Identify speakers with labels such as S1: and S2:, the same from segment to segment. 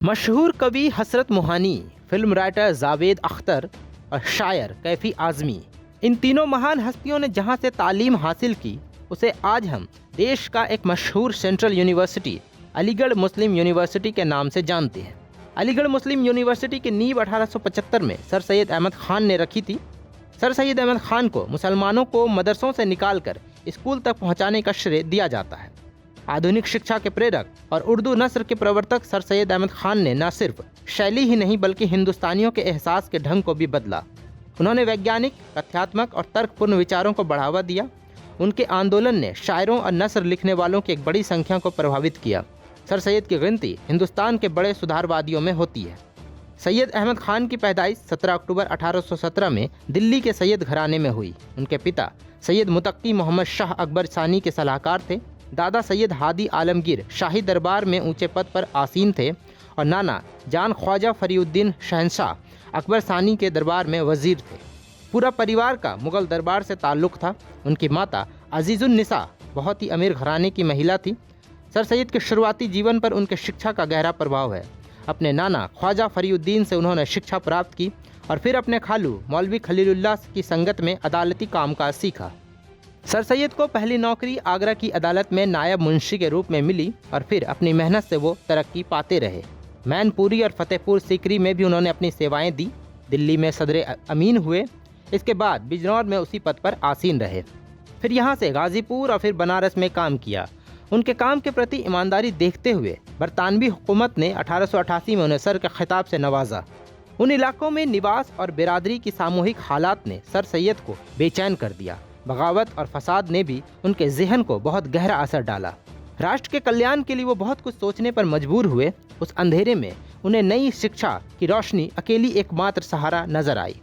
S1: मशहूर कवि हसरत Mohani, film writer Javed Akhtar और शायर कैफी आज़मी, इन तीनों महान हस्तियों ने जहां से तालीम हासिल की उसे आज हम देश का एक मशहूर सेंट्रल यूनिवर्सिटी अलीगढ़ मुस्लिम यूनिवर्सिटी के नाम से जानते हैं। अलीगढ़ मुस्लिम यूनिवर्सिटी की नींव 1875 में सर सैयद अहमद खान ने रखी थी। सर सैयद अहमद खान को मुसलमानों को मदरसों से निकालकर स्कूल तक पहुंचाने का श्रेय दिया जाता है। आधुनिक शिक्षा के प्रेरक और उर्दू नस्र के प्रवर्तक सर सैयद अहमद खान ने न सिर्फ शैली ही नहीं बल्कि हिंदुस्तानियों के एहसास के ढंग को भी बदला। उन्होंने वैज्ञानिक, तथ्यात्मक और तर्कपूर्ण विचारों को बढ़ावा दिया। उनके आंदोलन ने शायरों और नस्र लिखने वालों की एक बड़ी संख्या को प्रभावित किया। सर सैयद की गिनती हिंदुस्तान के बड़े सुधारवादियों में होती है। सैयद अहमद खान की पैदाइश 17 अक्टूबर 1817 में दिल्ली के सैयद घराने में हुई। उनके पिता सैयद मुतक्की मोहम्मद शाह अकबर सानी के सलाहकार थे। दादा सैयद हादी आलमगीर शाही दरबार में ऊंचे पद पर आसीन थे और नाना जान ख्वाजा फरीउद्दीन शहंशाह अकबर सानी के दरबार में वजीर थे। पूरा परिवार का मुग़ल दरबार से ताल्लुक़ था। उनकी माता अजीज़ुन निसा बहुत ही अमीर घराने की महिला थी। सर सैयद के शुरुआती जीवन पर उनके शिक्षा का गहरा प्रभाव है। अपने नाना ख्वाजा फरीउद्दीन से उन्होंने शिक्षा प्राप्त की और फिर अपने खालू मौलवी खलीलुल्लाह की संगत में अदालती कामकाज सीखा। सर सैयद को पहली नौकरी आगरा की अदालत में नायब मुंशी के रूप में मिली और फिर अपनी मेहनत से वो तरक्की पाते रहे। मैनपुरी और फतेहपुर सीकरी में भी उन्होंने अपनी सेवाएं दी। दिल्ली में सदर अमीन हुए। इसके बाद बिजनौर में उसी पद पर आसीन रहे। फिर यहाँ से गाज़ीपुर और फिर बनारस में काम किया। उनके काम के प्रति ईमानदारी देखते हुए बरतानवी हुकूमत ने 1888 में उन्हें सर के खिताब से नवाजा। उन इलाकों में निवास और बिरादरी की सामूहिक हालात ने सर सैयद को बेचैन कर दिया। बगावत और फसाद ने भी उनके जहन को बहुत गहरा असर डाला। राष्ट्र के कल्याण के लिए वो बहुत कुछ सोचने पर मजबूर हुए। उस अंधेरे में उन्हें नई शिक्षा की रोशनी अकेली एकमात्र सहारा नजर आई,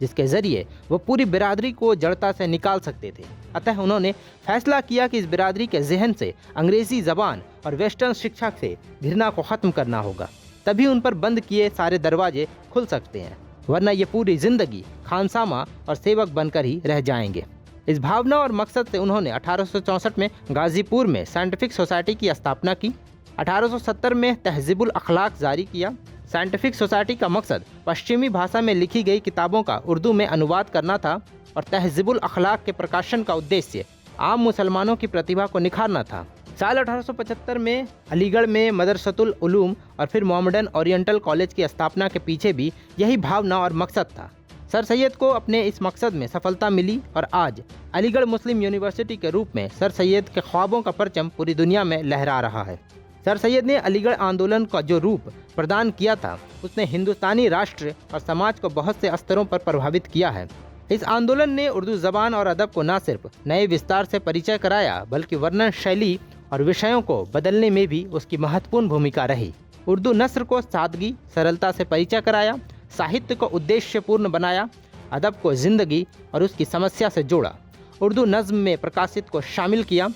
S1: जिसके जरिए वो पूरी बिरादरी को जड़ता से निकाल सकते थे। अतः उन्होंने फैसला किया कि इस बिरादरी के जहन से अंग्रेजी ज़बान और वेस्टर्न शिक्षा से घृणा को ख़त्म करना होगा। तभी उन पर बंद किए सारे दरवाजे खुल सकते हैं, वरना ये पूरी ज़िंदगी खानसामा और सेवक बनकर ही रह जाएंगे। इस भावना और मकसद से उन्होंने 1864 में गाज़ीपुर में साइंटिफिक सोसाइटी की स्थापना की। 1870 में तहज़ीबुल अखलाक जारी किया। साइंटिफिक सोसाइटी का मकसद पश्चिमी भाषा में लिखी गई किताबों का उर्दू में अनुवाद करना था और तहज़ीबुल अखलाक के प्रकाशन का उद्देश्य आम मुसलमानों की प्रतिभा को निखारना था। साल 1875 में अलीगढ़ में मदरसतुल उलूम और फिर मोहम्मडन ओरिएंटल कॉलेज की स्थापना के पीछे भी यही भावना और मकसद था। सर सैयद को अपने इस मकसद में सफलता मिली और आज अलीगढ़ मुस्लिम यूनिवर्सिटी के रूप में सर सैयद के ख्वाबों का परचम पूरी दुनिया में लहरा रहा है। सर सैयद ने अलीगढ़ आंदोलन का जो रूप प्रदान किया था उसने हिंदुस्तानी राष्ट्र और समाज को बहुत से स्तरों पर प्रभावित किया है। इस आंदोलन ने उर्दू ज़बान और अदब को न सिर्फ नए विस्तार से परिचय कराया बल्कि वर्णन शैली और विषयों को बदलने में भी उसकी महत्वपूर्ण भूमिका रही। उर्दू नस्र को सादगी, सरलता से परिचय कराया, साहित्य को उद्देश्यपूर्ण बनाया, अदब को ज़िंदगी और उसकी समस्या से जोड़ा, उर्दू नज़्म में प्रकाशित को शामिल किया।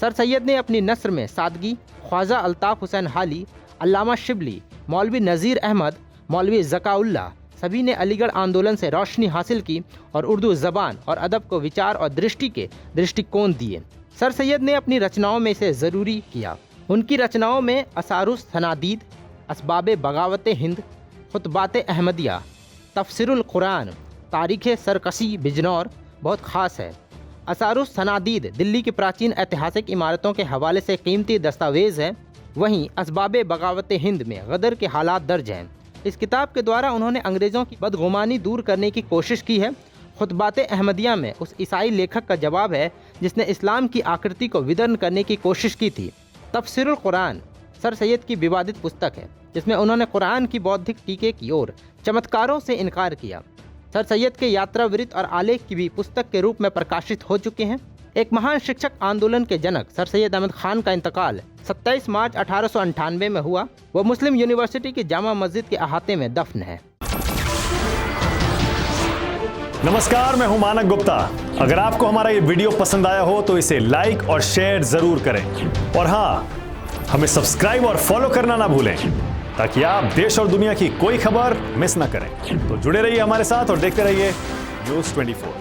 S1: सर सैयद ने अपनी नस्र में सादगी, ख्वाजा अल्ताफ़ हुसैन हाली, अल्लामा शिबली, मौलवी नज़ीर अहमद, मौलवी ज़काउल्लाह सभी ने अलीगढ़ आंदोलन से रोशनी हासिल की और उर्दू ज़बान और अदब को विचार और दृष्टि के दृष्टिकोण दिए। सर सैयद ने अपनी रचनाओं में इसे ज़रूरी किया। उनकी रचनाओं में असारुस सनादीद, असबाब बगावत हिंद, खुतबात अहमदिया, तफसीरुल कुरान, तारीख़ सरकशी बिजनौर बहुत ख़ास है। असारुस सनादीद दिल्ली की प्राचीन ऐतिहासिक इमारतों के हवाले से कीमती दस्तावेज़ है। वहीं असबाब बगावत हिंद में गदर के हालात दर्ज हैं। इस किताब के द्वारा उन्होंने अंग्रेज़ों की बदगुमानी दूर करने की कोशिश की है। खुतबात अहमदिया में उस ईसाई लेखक का जवाब है जिसने इस्लाम की आकृति को विदर्न करने की कोशिश की थी। तफसीरुल कुरान सर सैयद की विवादित पुस्तक है जिसमें उन्होंने कुरान की बौद्धिक टीके की ओर चमत्कारों से इनकार किया। सर सैयद के यात्रा वृत्त और आलेख की भी पुस्तक के रूप में प्रकाशित हो चुके हैं। एक महान शिक्षक आंदोलन के जनक सर सैयद अहमद खान का इंतकाल 27 मार्च 1898 में हुआ। वो मुस्लिम यूनिवर्सिटी की जामा मस्जिद के अहाते में दफन है।
S2: नमस्कार, मैं हूं मानक गुप्ता। अगर आपको हमारा ये वीडियो पसंद आया हो तो इसे लाइक और शेयर जरूर करें और हाँ, हमें सब्सक्राइब और फॉलो करना ना भूलें ताकि आप देश और दुनिया की कोई खबर मिस ना करें। तो जुड़े रहिए हमारे साथ और देखते रहिए न्यूज़ 24।